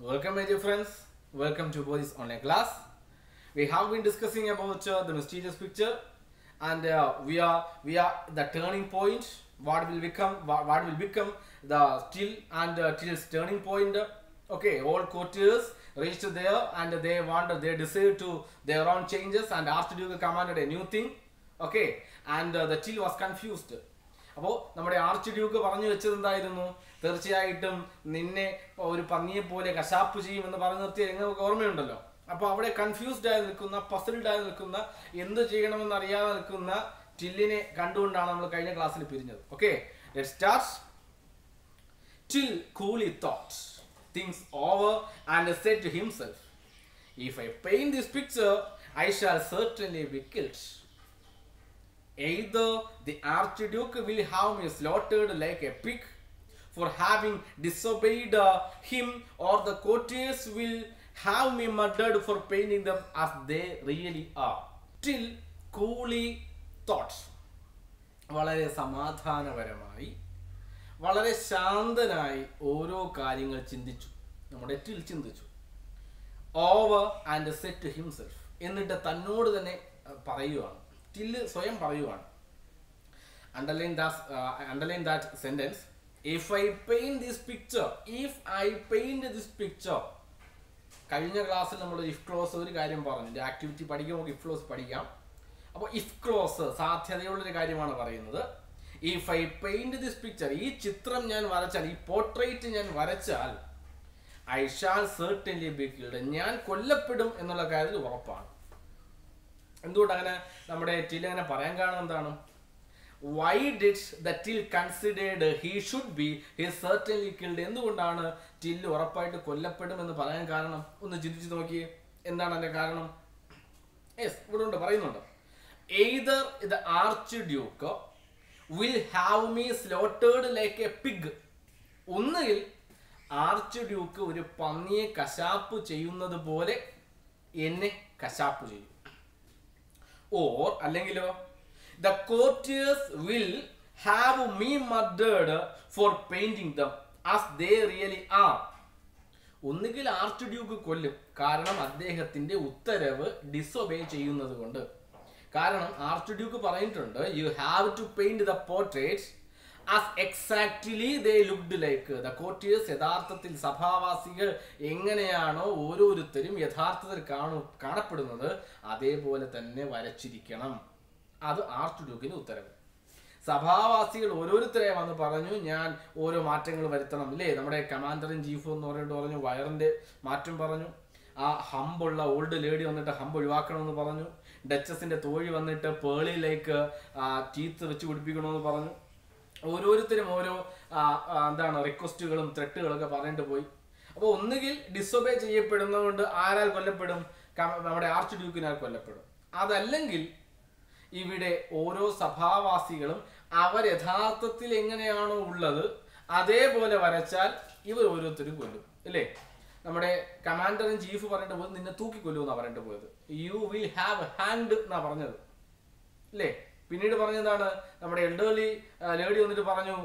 Welcome my dear friends, welcome to Body's online class. We have been discussing about the mysterious picture and we are the turning point, what will become the till and till's turning point. Okay, all courtiers reached there and they decided to their own changes and Archduke commanded a new thing. Okay, and the till was confused. അപ്പോൾ നമ്മുടെ arch Duke പറഞ്ഞു വെച്ചത് എന്തായിരുന്നു? തീർച്ചയായിട്ടും നിന്നെ ഒരു പന്നിയെ പോലെ കശാപ്പ് ചെയ്യുമെന്ന് പറഞ്ഞു നിർത്തിയ നിങ്ങൾക്ക് ഓർമ്മയുണ്ടല്ലോ. അപ്പോൾ അവിടെ കൺഫ്യൂസ്ഡ് ആയി നിൽക്കുന്ന, പസിൽഡ് ആയി നിൽക്കുന്ന, എന്ത് ചെയ്യണമെന്ന് അറിയാതെ നിൽക്കുന്ന ടില്ലിനെ കണ്ടുകൊണ്ടാണ് നമ്മൾ കഴിഞ്ഞ ക്ലാസ്സിൽ പിരിഞ്ഞത്. Okay, let's start. Till coolly thought things over and said to himself, if I paint this picture, I shall certainly be killed. Either the Archduke will have me slaughtered like a pig for having disobeyed him, or the courtiers will have me murdered for painting them as they really are. Till coolly thought. വളരെ സമാധാനപരമായി, വളരെ ശാന്തനായി ഓരോ കാര്യങ്ങൾ ചിന്തിച്ചു. നമ്മുടെ till ചിന്തിച്ചു. Over and said to himself. എന്നിട്ട് തന്നോട് തന്നെ പറയുകയാണ്. ടില്ല് സ്വയം പറയുകയാണ്. Underline that sentence. If I paint this picture, കഴിഞ്ഞ ക്ലാസ്സിൽ നമ്മൾ ഇഫ് ക്ലോസ് ഒരു കാര്യം പറഞ്ഞു. ആക്ടിവിറ്റി പഠിക്കുമ്പോൾ ഇഫ് ക്ലോസ് പഠിക്കാം. അപ്പോൾ ഇഫ് ക്ലോസ് സാധ്യതയുള്ളൊരു കാര്യമാണ് പറയുന്നത്. If I paint this picture, ഈ ചിത്രം ഞാൻ വരച്ചാൽ, ഈ പോർട്രേറ്റ് ഞാൻ വരച്ചാൽ, I shall certainly B killed, ഞാൻ കൊല്ലപ്പെടും എന്നുള്ള കാര്യത്തിൽ ഉറപ്പാണ്. എന്തുകൊണ്ട് അങ്ങനെ നമ്മുടെ ടിൽ അങ്ങനെ പറയാൻ കാരണം എന്താണ്? Why did the till considered he should be certainly killed? എന്തുകൊണ്ടാണ് ടില്ല് ഉറപ്പായിട്ട് കൊല്ലപ്പെടും എന്ന് പറയാൻ കാരണം? ഒന്ന് ചിന്തിച്ചു നോക്കിയേ, എന്താണ് അതിന്റെ കാരണം? യെസ്, ഇവിടെ ഉണ്ട്, പറയുന്നുണ്ട്. Either the Archduke will have me slaughtered like a pig. ഒന്നുകിൽ ആർച്ച് ഡ്യൂക്ക് ഒരു പന്നിയെ കശാപ്പ് ചെയ്യുന്നത് പോലെ എന്നെ കശാപ്പ് ചെയ്യും. Or അല്ലെങ്കിലോ the courtiers will have me murdered for painting them as they really are. ഒന്നുകിൽ ആർച്ച് ഡ്യൂക്ക് കൊല്ലും, കാരണം അദ്ദേഹത്തിന്റെ ഉത്തരവ് ഡിസൊബേ ചെയ്യുന്നത് കൊണ്ട്. കാരണം ആർച്ച് ഡ്യൂക്ക് പറഞ്ഞിട്ടുണ്ട്, you have to paint the portraits as exactly they looked like. The courtiers യഥാർത്ഥത്തിൽ സഭാവാസികൾ എങ്ങനെയാണോ ഓരോരുത്തരും യഥാർത്ഥത്തിൽ കാണപ്പെടുന്നത് അതേപോലെ തന്നെ വരച്ചിരിക്കണം. അത് ആർച്ച് ഡ്യൂക്കിന് ഉത്തരവ്. സഭാവാസികൾ ഓരോരുത്തരെ വന്ന് പറഞ്ഞു, ഞാൻ ഓരോ മാറ്റങ്ങൾ വരുത്തണം. ഇല്ലേ, നമ്മുടെ കമാൻഡർ ഇൻ ചീഫ് എന്ന് പറഞ്ഞു വയറിന്റെ മാറ്റം പറഞ്ഞു. ആ ഹമ്പുള്ള ഓൾഡ് ലേഡി വന്നിട്ട് ഹമ്പ് ഒഴിവാക്കണമെന്ന് പറഞ്ഞു. ഡച്ചസിന്റെ തോഴി വന്നിട്ട് പേളിലേക്ക് ടീത്ത് വെച്ച് പിടിപ്പിക്കണമെന്ന് പറഞ്ഞു. ഓരോരുത്തരും ഓരോ റിക്വസ്റ്റുകളും ത്രെട്ടുകളൊക്കെ പറഞ്ഞിട്ട് പോയി. അപ്പോൾ ഒന്നുകിൽ ഡിസൊബേ ചെയ്യപ്പെടുന്നതുകൊണ്ട് ആരാൽ കൊല്ലപ്പെടും? നമ്മുടെ ആർച്ച് ഡ്യൂക്കിനാൽ കൊല്ലപ്പെടും. അതല്ലെങ്കിൽ ഇവിടെ ഓരോ സഭാവാസികളും അവർ യഥാർത്ഥത്തിൽ എങ്ങനെയാണോ ഉള്ളത് അതേപോലെ വരച്ചാൽ ഇവർ ഓരോരുത്തരും കൊല്ലും. അല്ലേ, നമ്മുടെ കമാൻഡർ ഇൻ ചീഫ് പറഞ്ഞിട്ട് പോയത് നിന്നെ തൂക്കിക്കൊല്ലുമെന്നാണ് പറഞ്ഞിട്ട് പോയത്. യു വിൽ ഹാവ് ഹാൻഡ് എന്നാ പറഞ്ഞത്. അല്ലേ, പിന്നീട് പറഞ്ഞതാണ് നമ്മുടെ എൽഡർലി ലേഡി വന്നിട്ട് പറഞ്ഞു,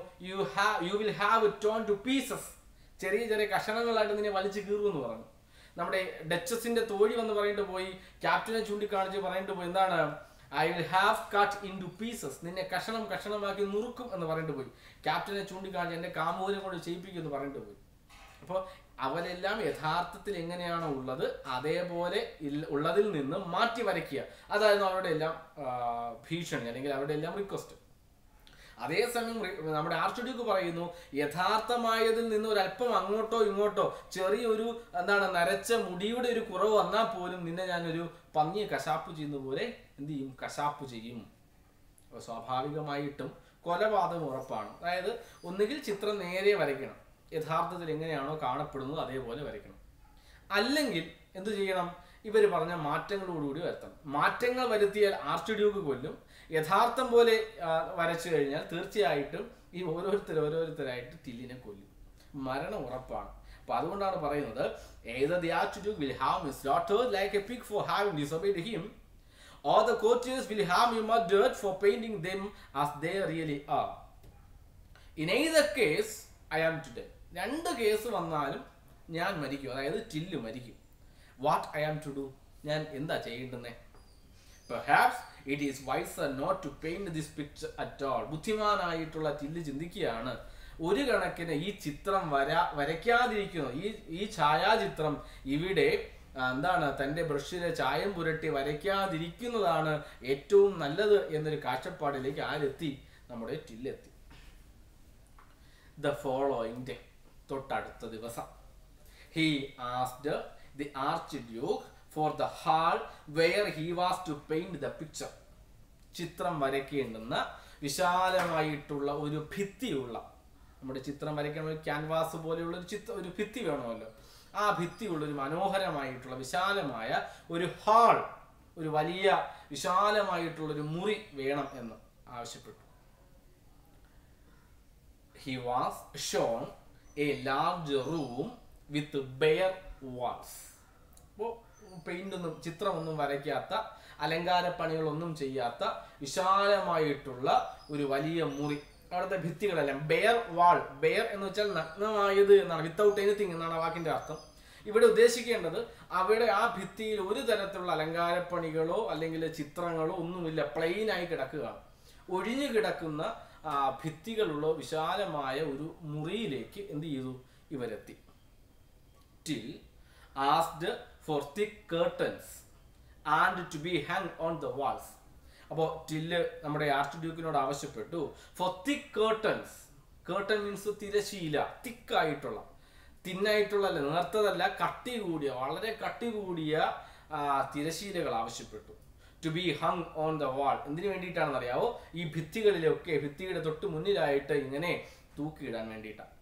you will have torn to pieces, ചെറിയ ചെറിയ കഷണങ്ങളായിട്ട് നിന്നെ വലിച്ചു കീറുമെന്ന് പറഞ്ഞു. നമ്മുടെ ഡച്ചസിന്റെ തോഴി വന്ന് പറഞ്ഞിട്ട് പോയി, ക്യാപ്റ്റനെ ചൂണ്ടിക്കാണിച്ച് പറഞ്ഞിട്ട് പോയി, എന്താണ്, I will have cut into pieces, നിന്നെ കഷണമാക്കി നുറുക്കും എന്ന് പറഞ്ഞിട്ട് പോയി. ക്യാപ്റ്റനെ ചൂണ്ടിക്കാണിച്ച് എന്റെ കാമുകനെ കൊണ്ട് ചെയ്യിപ്പിക്കും എന്ന് പറഞ്ഞിട്ട് പോയി. അപ്പോൾ അവരെല്ലാം യഥാർത്ഥത്തിൽ എങ്ങനെയാണോ ഉള്ളത് അതേപോലെ ഉള്ളതിൽ നിന്ന് മാറ്റി വരയ്ക്കുക. അതായിരുന്നു അവരുടെ എല്ലാം ഭീഷണി, അല്ലെങ്കിൽ അവരുടെ എല്ലാം റിക്വസ്റ്റ്. അതേസമയം നമ്മുടെ ആർച്ച് ഡ്യൂക്ക് പറയുന്നു, യഥാർത്ഥമായതിൽ നിന്ന് ഒരല്പം അങ്ങോട്ടോ ഇങ്ങോട്ടോ ചെറിയൊരു നരച്ച മുടിയുടെ ഒരു കുറവ് വന്നാൽ പോലും നിന്നെ ഞാനൊരു പന്നിയെ കശാപ്പ് ചെയ്യുന്ന പോലെ എന്ത് ചെയ്യും? കശാപ്പ് ചെയ്യും. സ്വാഭാവികമായിട്ടും കൊലപാതകം ഉറപ്പാണ്. അതായത് ഒന്നുകിൽ ചിത്രം നേരെ വരയ്ക്കണം, യഥാർത്ഥത്തിൽ എങ്ങനെയാണോ കാണപ്പെടുന്നത് അതേപോലെ വരയ്ക്കണം. അല്ലെങ്കിൽ എന്ത് ചെയ്യണം? ഇവർ പറഞ്ഞ മാറ്റങ്ങളോടുകൂടി വരുത്തണം. മാറ്റങ്ങൾ വരുത്തിയാൽ ആർച്ച് ഡ്യൂക്ക് കൊല്ലും. യഥാർത്ഥം പോലെ വരച്ചു കഴിഞ്ഞാൽ തീർച്ചയായിട്ടും ഈ ഓരോരുത്തരായിട്ട് ടില്ലിനെ കൊല്ലും. മരണം ഉറപ്പാണ്. അപ്പൊ അതുകൊണ്ടാണ് പറയുന്നത്, either the Archduke will have me slaughtered like a pig for having disobeyed him, or the courtiers will have me murdered for painting them as they really are. In either case I am to die. രണ്ട് case വന്നാലും ഞാൻ മരിക്കും, അതായത് ടില്ല് മരിക്കും. What I am to do, ഞാൻ എന്താ ചെയ്യേണ്ടുന്നേ? Perhaps it is wiser not to paint this picture at all. ബുദ്ധിമാനായിട്ടുള്ള ടില്ല് ചിന്തിക്കുകയാണ്, ഒരു കണക്കിന് ഈ ചിത്രം വരയ്ക്കാതിരിക്കുന്നു, ഈ ഛായാചിത്രം ഇവിടെ എന്താണ് തൻ്റെ ബ്രഷിലെ ചായം പുരട്ടി വരയ്ക്കാതിരിക്കുന്നതാണ് ഏറ്റവും നല്ലത് എന്നൊരു കാഴ്ചപ്പാടിലേക്ക് ആരെത്തി? നമ്മുടെ ടില്ലെത്തി. The following day, തൊട്ടടുത്ത ദിവസം, he asked the archduke for the hall where he was to paint the picture. ചിത്രം വരയ്ക്കേണ്ടുന്ന വിശാലമായിട്ടുള്ള ഒരു ഭിത്തിയുള്ള, നമ്മുടെ ചിത്രം വരയ്ക്കാൻ ഒരു ക്യാൻവാസ് പോലെയുള്ള ഒരു ഭിത്തി വേണമല്ലോ, ആ ഭിത്തിയുള്ള ഒരു മനോഹരമായിട്ടുള്ള വിശാലമായ ഒരു ഹാൾ, ഒരു വലിയ വിശാലമായിട്ടുള്ള ഒരു മുറി വേണം എന്ന് ആവശ്യപ്പെട്ടു. He was shown a large room with bare walls. അപ്പോൾ പെയിന്റൊന്നും ചിത്രമൊന്നും വരയ്ക്കാത്ത, അലങ്കാരപ്പണികളൊന്നും ചെയ്യാത്ത വിശാലമായിട്ടുള്ള ഒരു വലിയ മുറി. അവിടുത്തെ ഭിത്തികളെല്ലാം ബെയർ വാൾ, ബെയർ എന്ന് വെച്ചാൽ നഗ്നമായത് എന്നാണ്, വിത്തൗട്ട് എനിത്തിങ് എന്നാണ് ആ വാക്കിന്റെ അർത്ഥം. ഇവിടെ ഉദ്ദേശിക്കേണ്ടത് അവിടെ ആ ഭിത്തിയിൽ ഒരു തരത്തിലുള്ള അലങ്കാരപ്പണികളോ അല്ലെങ്കിൽ ചിത്രങ്ങളോ ഒന്നുമില്ല, പ്ലെയിൻ ആയി കിടക്കുകയാണ്. ഒഴിഞ്ഞു കിടക്കുന്ന ഭിത്തികളുള്ള വിശാലമായ ഒരു മുറിയിലേക്ക് എന്ത് ചെയ്തു? ഇവരെത്തി. Till asked for thick curtains and to be hung on the walls. അപ്പോൾ ടില്ല് നമ്മുടെ ആർച്ച് ഡ്യൂക്കിനോട് ആവശ്യപ്പെട്ടു ഫോർ തിക്ക് കേർട്ടൻസ്. കേർട്ടൻ മീൻസ് തിരശീല, തിക്കായിട്ടുള്ള, തിന്നായിട്ടുള്ള അല്ല, നേർത്തതല്ല, കട്ടി കൂടിയ, വളരെ കട്ടി കൂടിയ തിരശീലകൾ ആവശ്യപ്പെട്ടു. To be hung on the wall. എന്തിനു വേണ്ടിയിട്ടാണെന്ന് അറിയാവോ? ഈ ഭിത്തികളിലൊക്കെ, ഭിത്തിയുടെ തൊട്ട് മുന്നിലായിട്ട് ഇങ്ങനെ തൂക്കിയിടാൻ വേണ്ടിയിട്ടാണ്.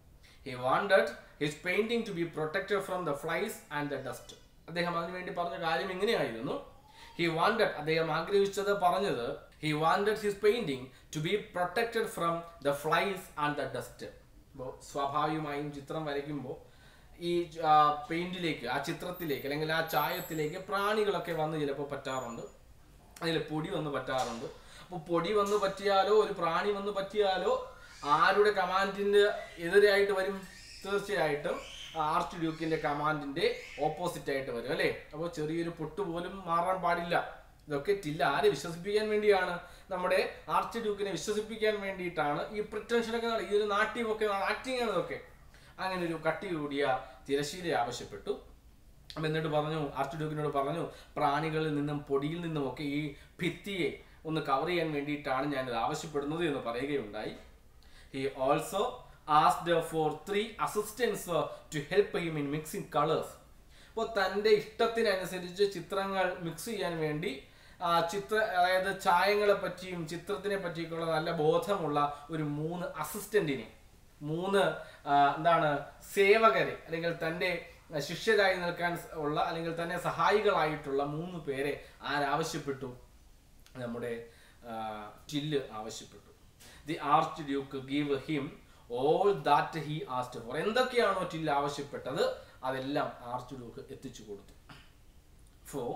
He wanted his painting to be protected from the flies and the dust. അദ്ദേഹം അതിനുവേണ്ടി പറഞ്ഞ കാര്യം ഇങ്ങനെയായിരുന്നു. He wanted, അദ്ദേഹം ആഗ്രഹിച്ചത് പറഞ്ഞത്, he wanted his painting to be protected from the flies and the dust. അപ്പോൾ സ്വാഭാവികമായും ചിത്രം വരയ്ക്കുമ്പോൾ ഈ പെയിന്റിലേക്ക്, ആ ചിത്രത്തിലേക്ക് അല്ലെങ്കിൽ ആ ചായത്തിലേക്ക് പ്രാണികളൊക്കെ വന്ന് ചിലപ്പോൾ പറ്റാറുണ്ട്, അതിൽ പൊടി വന്ന് പറ്റാറുണ്ട്. അപ്പോൾ പൊടി വന്ന് പറ്റിയാലോ ഒരു പ്രാണി വന്ന് പറ്റിയാലോ ആരുടെ കമാൻഡിന്റെ എതിരായിട്ട് വരും? തീർച്ചയായിട്ടും ആർച്ച് ഡ്യൂക്കിന്റെ കമാൻഡിന്റെ ഓപ്പോസിറ്റ് ആയിട്ട് വരും അല്ലേ. അപ്പോൾ ചെറിയൊരു പൊട്ട് പോലും മാറാൻ പാടില്ല. ഇതൊക്കെ ടില്ല ആരെ വിശ്വസിപ്പിക്കാൻ വേണ്ടിയാണ്? നമ്മുടെ ആർച്ച് ഡ്യൂക്കിനെ വിശ്വസിപ്പിക്കാൻ വേണ്ടിയിട്ടാണ് ഈ പ്രിറ്റൻഷനൊക്കെ, ഈ ഒരു നാട്യമൊക്കെ, ആക്ടിങ് ആണ് ഇതൊക്കെ. അങ്ങനെ ഒരു കട്ടി കൂടിയ തിരശീല ആവശ്യപ്പെട്ടു. അപ്പം എന്നിട്ട് പറഞ്ഞു, ആർച്ച് ഡ്യൂക്കിനോട് പറഞ്ഞു, പ്രാണികളിൽ നിന്നും പൊടിയിൽ നിന്നും ഒക്കെ ഈ ഭിത്തിയെ ഒന്ന് കവർ ചെയ്യാൻ വേണ്ടിയിട്ടാണ് ഞാനിത് ആവശ്യപ്പെടുന്നത് എന്ന് പറയുകയുണ്ടായി. He also asked for 3 assistants to help him in mixing colors. അപ്പോൾ തൻ്റെ ഇഷ്ടത്തിനനുസരിച്ച് ചിത്രങ്ങൾ മിക്സ് ചെയ്യാൻ വേണ്ടി അതായത് ചായങ്ങളെ പറ്റിയും ചിത്രത്തിനെ പറ്റിയൊക്കെയുള്ള നല്ല ബോധമുള്ള ഒരു 3 അസിസ്റ്റന്റിനെ, 3 സേവകരെ, അല്ലെങ്കിൽ തൻ്റെ ശിഷ്യരായി നിൽക്കാൻ ഉള്ള അല്ലെങ്കിൽ തന്നെ സഹായികളായിട്ടുള്ള 3 പേരെ ആരാവശ്യപ്പെട്ടു? നമ്മുടെ ടില്ല് ആവശ്യപ്പെട്ടു. The archduke gave him all that he asked for. എന്തൊക്കെയാണോ ടില്ല് ആവശ്യപ്പെട്ടത് അതെല്ലാം ആർച്ച് ഡ്യൂക്ക് എത്തിച്ചു കൊടുത്തു. For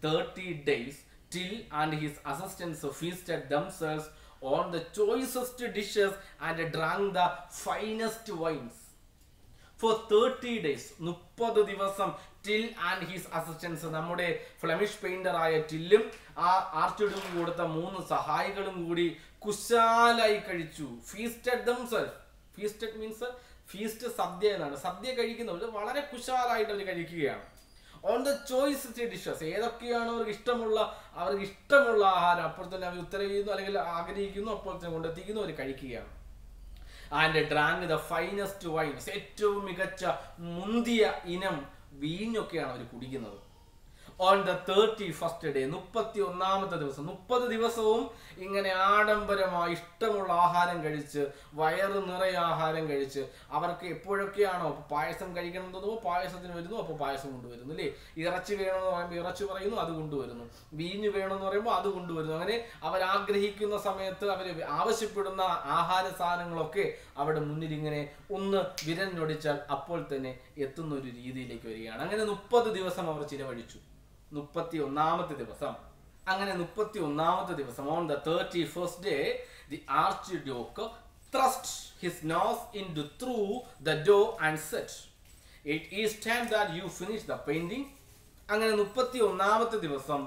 30 days Till and his assistants feasted themselves on the choicest dishes and drank the finest wines. For 30 days, 30 ദിവസം till and his assistance, നമ്മുടെ Flemish painter ആയ ടില്ലും ആ arch Duke കൊടുത്ത 3 സഹായികളും കൂടി കുശാലായി കഴിച്ചു. ഫീസ്റ്റഡ് ദംസെൽഫ്. ഫീസ്റ്റഡ് മീൻസ് ഫീസ്റ്റ് സദ്യ എന്നാണ്. സദ്യ കഴിക്കുന്നവർ വളരെ കുശാലായിട്ട് അവർ കഴിക്കുകയാണ്. ഓൺ ദ ചോയ്സ് ഡിഷസ്, ഏതൊക്കെയാണോ അവർക്ക് ഇഷ്ടമുള്ള ആഹാരം അപ്പോൾ തന്നെ അവർ ഉത്തരവ് ചെയ്യുന്നു അല്ലെങ്കിൽ ആഗ്രഹിക്കുന്നു, അപ്പോൾ തന്നെ കൊണ്ടെത്തിക്കുന്നു, അവർ കഴിക്കുകയാണ്. And drank the finest vines, ഏറ്റവും മികച്ച മുന്തിയ ഇനം വീഞ്ഞൊക്കെയാണ് അവർ കുടിക്കുന്നത്. ഓൺ ദ 31st day, 31ാമത്തെ ദിവസം, 30 ദിവസവും ഇങ്ങനെ ആഡംബരമായി ഇഷ്ടമുള്ള ആഹാരം കഴിച്ച്, വയറ് നിറയെ ആഹാരം കഴിച്ച്, അവർക്ക് എപ്പോഴൊക്കെയാണോ പായസം കഴിക്കണം എന്ന് തോന്നുമ്പോൾ പായസത്തിന് വരുന്നു, അപ്പോൾ പായസം കൊണ്ടുവരുന്നു അല്ലേ. ഇറച്ചി വേണമെന്ന് പറയുമ്പോൾ ഇറച്ചി പറയുന്നു, അത് കൊണ്ടുവരുന്നു. വീഞ്ഞ് വേണമെന്ന് പറയുമ്പോൾ അത് കൊണ്ടുവരുന്നു. അങ്ങനെ അവരാഗ്രഹിക്കുന്ന സമയത്ത് അവർ ആവശ്യപ്പെടുന്ന ആഹാര സാധനങ്ങളൊക്കെ അവിടെ മുന്നിൽ ഇങ്ങനെ ഒന്ന് വിരൽ ഞൊടിച്ചാൽ അപ്പോൾ തന്നെ എത്തുന്ന ഒരു രീതിയിലേക്ക് വരികയാണ്. അങ്ങനെ 30 ദിവസം അവർ ചിലവഴിച്ചു. 31ാമത്തെ ദിവസം, അങ്ങനെ 31ാമത്തെ ദിവസം, on the 31st day, the archduke thrust his nose into through the door and said, It is time that you finish the painting. അങ്ങനെ 31ാമത്തെ ദിവസം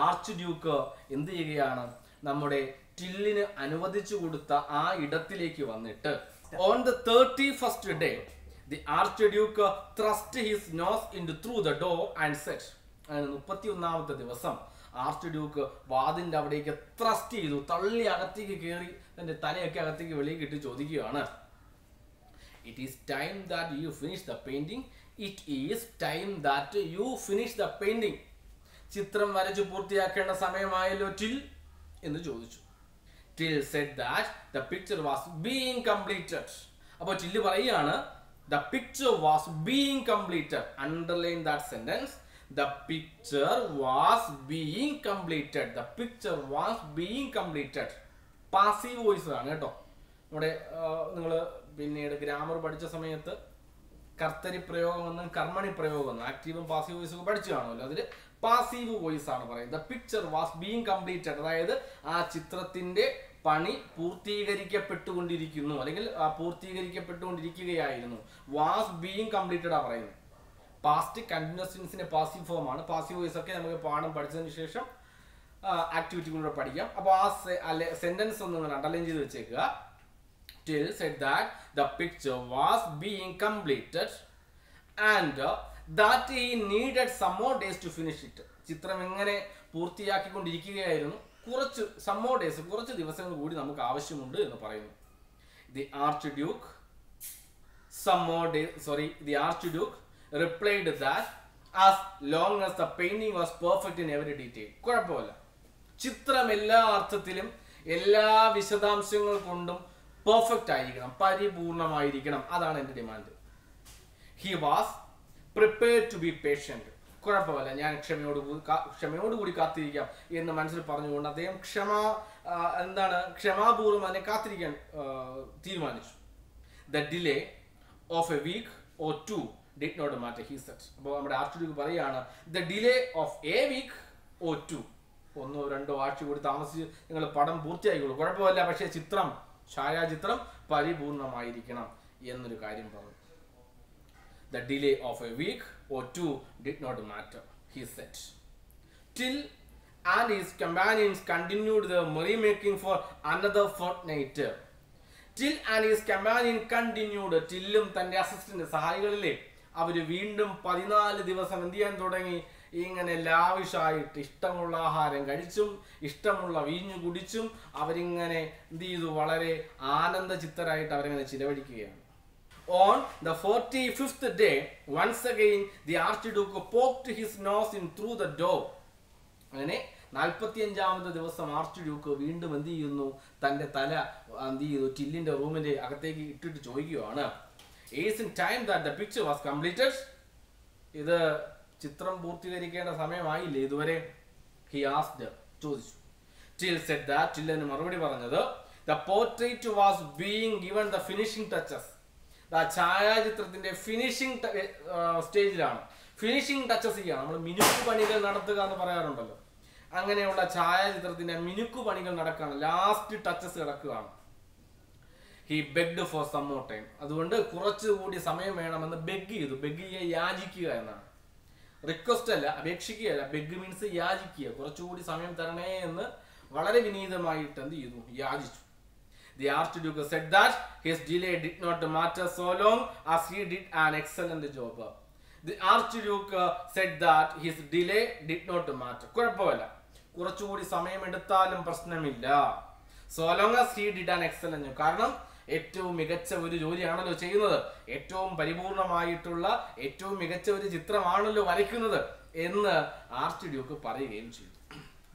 ആർച്ച് ഡ്യൂക്ക് എന്ത് ചെയ്യുകയാണ്? നമ്മുടെ ടില്ലിന് അനുവദിച്ചു കൊടുത്ത ആ ഇടത്തിലേക്ക് വന്നിട്ട് on the 31st day the archduke thrust his nose through the door and said, അങ്ങനെ 31ാമത്തെ ദിവസം ആർച്ച് ഡ്യൂക്ക് വാതിന്റെ അവിടേക്ക് ത്രസ്റ്റ് ചെയ്തു, തള്ളി അകത്തേക്ക് കയറി തന്റെ തലയൊക്കെ അകത്തേക്ക് വെളിയിൽ ഇട്ട് ചോദിക്കുകയാണ്, It is time that you finish the painting. It is time that you finish the painting. ചിത്രം വരച്ചു പൂർത്തിയാക്കേണ്ട സമയമായല്ലോ ടിൽ എന്ന് ചോദിച്ചു. Till said that the picture was being completed. അപ്പോൾ ടില്ല് പറയുകയാണ്, the picture was being completed. Underline that sentence. The picture was being completed. The picture was being completed. Passive voice ആണ് കേട്ടോ. നമ്മുടെ നിങ്ങൾ പിന്നീട് ഗ്രാമർ പഠിച്ച സമയത്ത് കർത്തരി പ്രയോഗമെന്നും കർമ്മണി പ്രയോഗമെന്നും ആക്റ്റീവും പാസീവ് വോയിസും പഠിച്ചു കാണുമല്ലോ. അതിൽ പാസീവ് വോയിസ് ആണ് പറയുന്നത്. The picture was being completed, അതായത് ആ ചിത്രത്തിന്റെ പണി പൂർത്തീകരിക്കപ്പെട്ടുകൊണ്ടിരിക്കുന്നു അല്ലെങ്കിൽ പൂർത്തീകരിക്കപ്പെട്ടുകൊണ്ടിരിക്കുകയായിരുന്നു. വാസ് ബീയിങ് കംപ്ലീറ്റഡ് ആ പറയുന്നത്. പാസ്റ്റ് കണ്ടിന്യൂസ് ടെൻസിന്റെ പാസീവ് ഫോം ആണ്. പാസീവ് വോയിസ് ഒക്കെ നമുക്ക് പാഠം പഠിച്ചതിന് ശേഷം ആക്ടിവിറ്റികളിലൂടെ പഠിക്കാം. അപ്പോൾ ആ സെന്റൻസ് ഒന്ന് അണ്ടർലൈൻ ചെയ്ത് വെച്ചേക്കുക. Till said that the picture was being completed and that he needed some more days to finish it. ചിത്രം എങ്ങനെ പൂർത്തിയാക്കിക്കൊണ്ടിരിക്കുകയായിരുന്നു, കുറച്ച് some more days, കുറച്ച് ദിവസങ്ങൾ കൂടി നമുക്ക് ആവശ്യമുണ്ട് എന്ന് പറയുന്നു. The archduke replied that as long as the painting was perfect in every detail. കുഴപ്പമില്ല, ചിത്രം എല്ലാ അർത്ഥത്തിലും എല്ലാ വിശദാംശങ്ങൾ കൊണ്ടും പെർഫെക്റ്റ് ആയിരിക്കണം, പരിപൂർണമായിരിക്കണം, അതാണ് എൻ്റെ demand. He was prepared to be patient. കുഴപ്പമില്ല, ഞാൻ ക്ഷമയോടുകൂടി കാത്തിരിക്കാം എന്ന് മനസ്സിൽ പറഞ്ഞുകൊണ്ട് അദ്ദേഹം ക്ഷമാപൂർവ്വം അതിനെ കാത്തിരിക്കാൻ തീരുമാനിച്ചു. The delay of a week or two did not matter, he said. അപ്പോൾ നമ്മുടെ ആർച്ച് പറയുകയാണ്, the delay of a week or two, 1-2 ആഴ്ച കൂടി താമസിച്ച് നിങ്ങൾ പടം പൂർത്തിയായിക്കോളൂ, കുഴപ്പമില്ല, പക്ഷേ ഛായാചിത്രം പരിപൂർണമായിരിക്കണം എന്നൊരു കാര്യം പറഞ്ഞു. The delay of a week or 2 did not matter, he said. Till and his companions continued their merrymaking for another fortnight. Till and his companion continued. ടില്ലും തന്റെ അസിസ്റ്റന്റ് സഹായികളിലെ അവർ വീണ്ടും 14 ദിവസം എന്ത് ചെയ്യാൻ തുടങ്ങി? ഇങ്ങനെ ലാവിഷായിട്ട് ഇഷ്ടമുള്ള ആഹാരം കഴിച്ചും ഇഷ്ടമുള്ള വീഞ്ഞു കുടിച്ചും അവരിങ്ങനെ എന്ത് ചെയ്തു? വളരെ ആനന്ദചിത്തരായിട്ട് അവരിങ്ങനെ ചിലവഴിക്കുകയാണ്. On the 45th day, once again the archduke poked his nose through the door. അങ്ങനെ 45ാമത്തെ ദിവസം ആർച്ച് ഡ്യൂക്ക് വീണ്ടും എന്ത് ചെയ്യുന്നു? തന്റെ തല എന്ത് ചെയ്തു? ടില്ലിന്റെ റൂമിന്റെ അകത്തേക്ക് ഇട്ടിട്ട് ചോദിക്കുകയാണ്, Is it time that the picture was completed? ഇത് ചിത്രം പൂർത്തീകരിക്കേണ്ട സമയമായില്ലേ ഇതുവരെ? He asked, ചോദിച്ചു. Till said that, ടില്ലിന് മറുപടി പറഞ്ഞത്, the portrait was being given the finishing touches. ഛായാചിത്രത്തിന്റെ ഫിനിഷിംഗ് സ്റ്റേജിലാണ്. ഫിനിഷിംഗ് ടച്ചസ് ചെയ്യാണ്. നമ്മൾ മിനുക്ക് പണികൾ നടത്തുക എന്ന് പറയാറുണ്ടല്ലോ. അങ്ങനെയുള്ള ഛായാചിത്രത്തിന്റെ മിനുക്ക് പണികൾ നടക്കുകയാണ്, ലാസ്റ്റ് ടച്ചസ് കിടക്കുകയാണ്. He begged for some more time. അതുകൊണ്ട് കുറച്ചുകൂടി സമയം വേണമെന്ന് ബെഗ് ചെയ്തു. ബെഗ് ചെയ്യുക, യാചിക്കുക എന്നാണ്. റിക്വസ്റ്റ് അല്ല, അപേക്ഷിക്കുകയല്ല. Beg means യാചിക്കുക. കുറച്ചുകൂടി സമയം തരണേ എന്ന് വളരെ വിനീതമായിട്ട് എന്ത് ചെയ്തു? യാചിച്ചു. The archduke said that his delay did not matter so long as he did an excellent job. The archduke said that his delay did not matter. കുഴപ്പമില്ല, കുറച്ചുകൂടി സമയം എടുത്താലും പ്രശ്നമില്ല. So long as he did an excellent job. കാരണം ഏറ്റവും മികച്ച ഒരു ജോലിയാണല്ലോ ചെയ്യുന്നത്, ഏറ്റവും പരിപൂർണമായിട്ടുള്ള ഏറ്റവും മികച്ച ഒരു ചിത്രമാണല്ലോ വരയ്ക്കുന്നത് എന്ന് ആർച്ച് ഡ്യൂക്ക് പറയുകയും ചെയ്തു.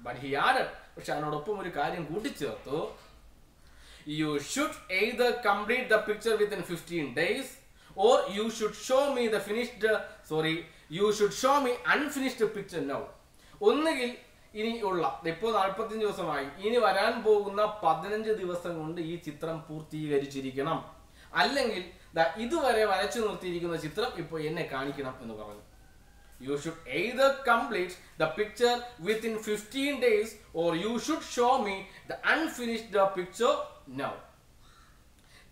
But he added, പക്ഷെ അതിനോടൊപ്പം ഒരു കാര്യം കൂട്ടിച്ചേർത്തു, you should either complete the picture within 15 days or you should show me unfinished picture now. ഒന്നുകിൽ ഇനിയുള്ള ഇപ്പോൾ 45 ദിവസമായി, ഇനി വരാൻ പോകുന്ന 15 ദിവസം കൊണ്ട് ഈ ചിത്രം പൂർത്തീകരിച്ചിരിക്കണം, അല്ലെങ്കിൽ ഇതുവരെ വരച്ചു നിർത്തിയിരിക്കുന്ന ചിത്രം ഇപ്പോൾ എന്നെ കാണിക്കണം എന്ന് പറഞ്ഞു. You should either complete the picture within 15 days or you should show me the unfinished picture now.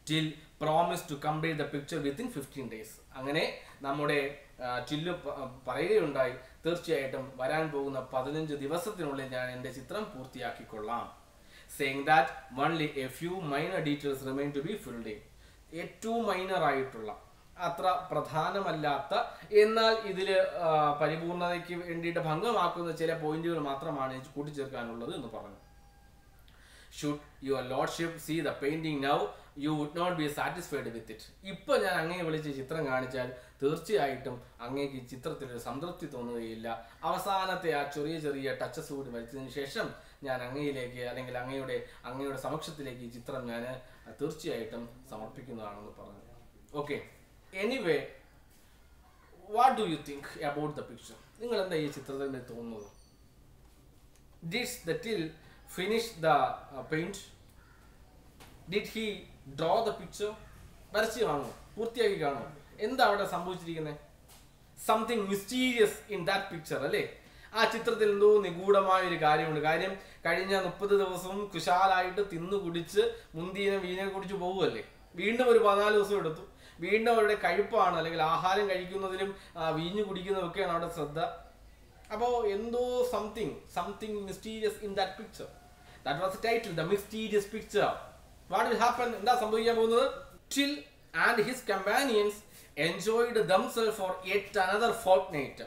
Till promised to complete the picture within 15 days. അങ്ങനെ നമ്മുടെ ചില്ലു പറയുകയുണ്ടായി, തീർച്ചയായിട്ടും വരാൻ പോകുന്ന 15 ദിവസത്തിനുള്ളിൽ ഞാൻ എൻ്റെ ചിത്രം പൂർത്തിയാക്കിക്കൊള്ളാം. saying that only a few minor details remain to be filled in. ഏറ്റവും മൈനർ ആയിട്ടുള്ള, അത്ര പ്രധാനമല്ലാത്ത, എന്നാൽ ഇതിൽ പരിപൂർണതയ്ക്ക് വേണ്ടിയിട്ട് ഭംഗമാക്കുന്ന ചില പോയിന്റുകൾ മാത്രമാണ് എനിക്ക് കൂട്ടിച്ചേർക്കാനുള്ളത് എന്ന് പറഞ്ഞു. Should your lordship see the painting now, you would not be satisfied with it. ഇപ്പോൾ ഞാൻ അങ്ങയെ വിളിച്ച് ചിത്രം കാണിച്ചാൽ തീർച്ചയായിട്ടും അങ്ങേക്ക് ചിത്രത്തിലൊരു സംതൃപ്തി തോന്നുകയില്ല. അവസാനത്തെ ആ ചെറിയ ചെറിയ ടച്ചസ് കൂടി വരുത്തിയതിനു ശേഷം ഞാൻ അങ്ങയിലേക്ക് അല്ലെങ്കിൽ അങ്ങയുടെ സമക്ഷത്തിലേക്ക് ഈ ചിത്രം ഞാൻ തീർച്ചയായിട്ടും സമർപ്പിക്കുന്നതാണെന്ന് പറഞ്ഞു. Okay, anyway, what do you think about the picture? നിങ്ങൾ എന്താ ഈ ചിത്രത്തിൽ തോന്നുന്നത്? Did the till finish the paint? Did he draw the picture? വരച്ച് കാണുമോ? പൂർത്തിയാക്കി കാണുമോ? എന്താ അവിടെ സംഭവിച്ചിരിക്കുന്നത്? Something mysterious in that picture അല്ലേ? ആ ചിത്രത്തിൽ എന്തോ നിഗൂഢമായ ഒരു കാര്യമുണ്ട്. കാര്യം കഴിഞ്ഞ 30 ദിവസവും കുശാലായിട്ട് തിന്നു കുടിച്ച് മുന്തിയനെ വീനെ കുടിച്ച് പോകുമല്ലേ. വീണ്ടും ഒരു 14 ദിവസം എടുത്തു. വീണ്ടും അവരുടെ കഴിപ്പാണ്, അല്ലെങ്കിൽ ആഹാരം കഴിക്കുന്നതിലും വീഞ്ഞു കുടിക്കുന്നതൊക്കെയാണ് അവിടെ ശ്രദ്ധ. അപ്പോൾ എന്തോ something mysterious in that picture. That was the title, the mysterious picture. What will happen? എന്താ സംഭവിക്കാൻ പോകുന്നത്? Till and his companions enjoyed themselves for yet another fortnight.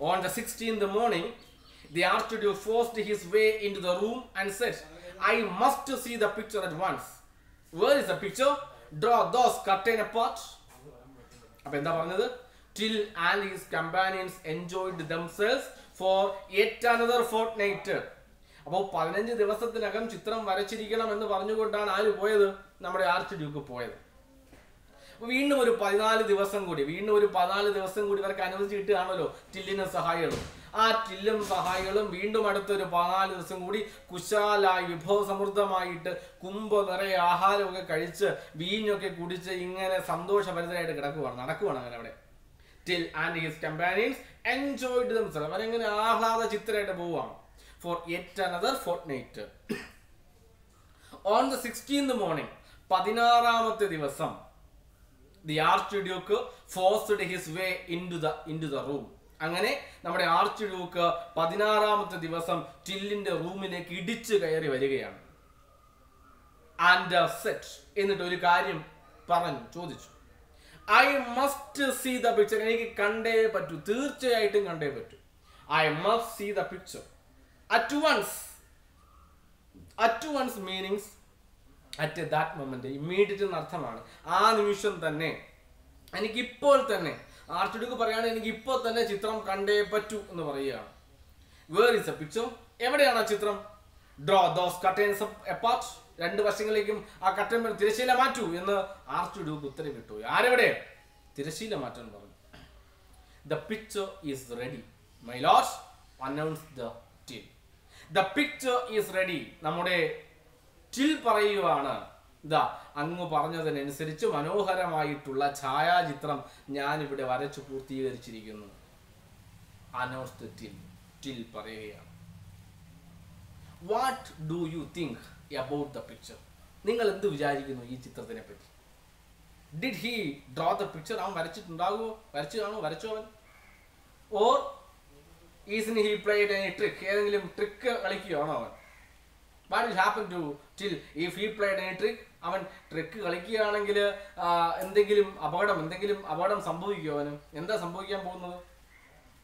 On the 16th morning, the Archduke forced his way into the room and said, I must see the picture at once. Where is the picture? Draw those curtain apart. അപ്പോൾ എന്താ പറഞ്ഞത്? Till and his companions enjoyed themselves for yet another fortnight. അപ്പോൾ 15 ദിവസത്തിനകം ചിത്രം വരച്ചിരിക്കണം എന്ന് പറഞ്ഞുകൊണ്ടാണ് ആര് പോയത്? നമ്മുടെ ആർച്ച് ഡ്യൂക്ക് പോയത്. വീണ്ടും ഒരു 14 ദിവസം കൂടി ഇവർക്ക് അനുവദിച്ച് കിട്ടുകയാണല്ലോ ടില്ലിനും സഹായികളും. ആ ടില്ലും സഹായികളും വീണ്ടും അടുത്തൊരു 14 ദിവസം കൂടി കുശാലായി വിഭവസമൃദ്ധമായിട്ട് കുമ്പ് നിറയെ ആഹാരമൊക്കെ കഴിച്ച് വീഞ്ഞൊക്കെ കുടിച്ച് ഇങ്ങനെ സന്തോഷഭരിതരായിട്ട് നടക്കുവാണ് അങ്ങനെ അവിടെ. Till and his companions enjoyed themselves. അവരെങ്ങനെ ആഹ്ലാദ ചിത്രമായിട്ട് പോവുകയാണ്. For yet another fortnight. On the 16th morning, 16ാമത്തെ ദിവസം, the Archduke forced his way into the room. അങ്ങനെ നമ്മുടെ ആർച്ച് ഡ്യൂക്ക് 16ാമത്തെ ദിവസം ടില്ലിന്റെ റൂമിലേക്ക് ഇടിച്ചു കയറി വരികയാണ്. ആൻഡ് സെറ്റ്, എന്നിട്ട് ഒരു കാര്യം ചോദിച്ചു. I must see the picture. എനിക്ക് കണ്ടേ പറ്റൂ, തീർച്ചയായിട്ടും കണ്ടേ പറ്റൂ. I must see the picture. At once meanings at that moment. Immediate എന്നർത്ഥമാണ്. ആ നിമിഷം തന്നെ, എനിക്കിപ്പോൾ തന്നെ. ആർച്ച്ഡ്യൂക്ക് പറയാണ് എനിക്കിപ്പോൾ തന്നെ ചിത്രം കണ്ടേ പറ്റൂ എന്ന് പറയുകയാണ്. Where is the picture? എവിടെയാണ് ആ ചിത്രം? Draw those curtains apart. 2 വശങ്ങളിലേക്കും ആ കർട്ടൻ തിരശ്ശീല മാറ്റൂ എന്ന് ആർച്ച്ഡ്യൂക്ക് ഉത്തരവിട്ടു. ആരെവിടെ? തിരശ്ശീല മാറ്റാൻ പറഞ്ഞു. The picture is ready, my lord, announced the till. The picture is ready. നമ്മുടെ till പറയുവാണ്, ഇതാ അങ്ങ് പറഞ്ഞതിനനുസരിച്ച് മനോഹരമായിട്ടുള്ള ഛായാചിത്രം ഞാനിവിടെ വരച്ചു പൂർത്തീകരിച്ചിരിക്കുന്നു. Announced the till പറയുകയാണ്. What do you think about the picture? നിങ്ങൾ എന്ത് വിചാരിക്കുന്നു ഈ ചിത്രത്തിനെ പറ്റി? Did he draw the picture? അവൻ വരച്ചു അവൻ? Or isn't he played any trick? ഏതെങ്കിലും ട്രിക്ക് കളിക്കുകയാണോ അവൻ? What will happen to till if he played any trick? അവൻ ട്രിക്ക് കളിക്കുകയാണെങ്കിൽ എന്തെങ്കിലും അപകടം സംഭവിക്കുമോ അവന്? എന്താ സംഭവിക്കാൻ പോകുന്നത്?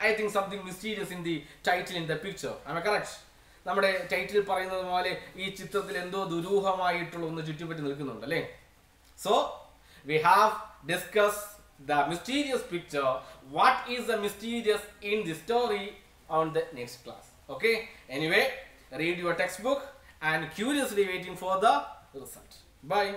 I think something mysterious in the title in the picture. Am I correct? നമ്മുടെ ടൈറ്റിൽ പറയുന്നത് പോലെ ഈ ചിത്രത്തിൽ എന്തോ ദുരൂഹമായിട്ടുള്ള ഒന്ന് ചുറ്റിപ്പറ്റി നിൽക്കുന്നുണ്ട് അല്ലേ? So we have discussed the mysterious picture. What is the mysterious in the story on the next class? Okay, anyway, read your textbook and curiously waiting for the result. Bye.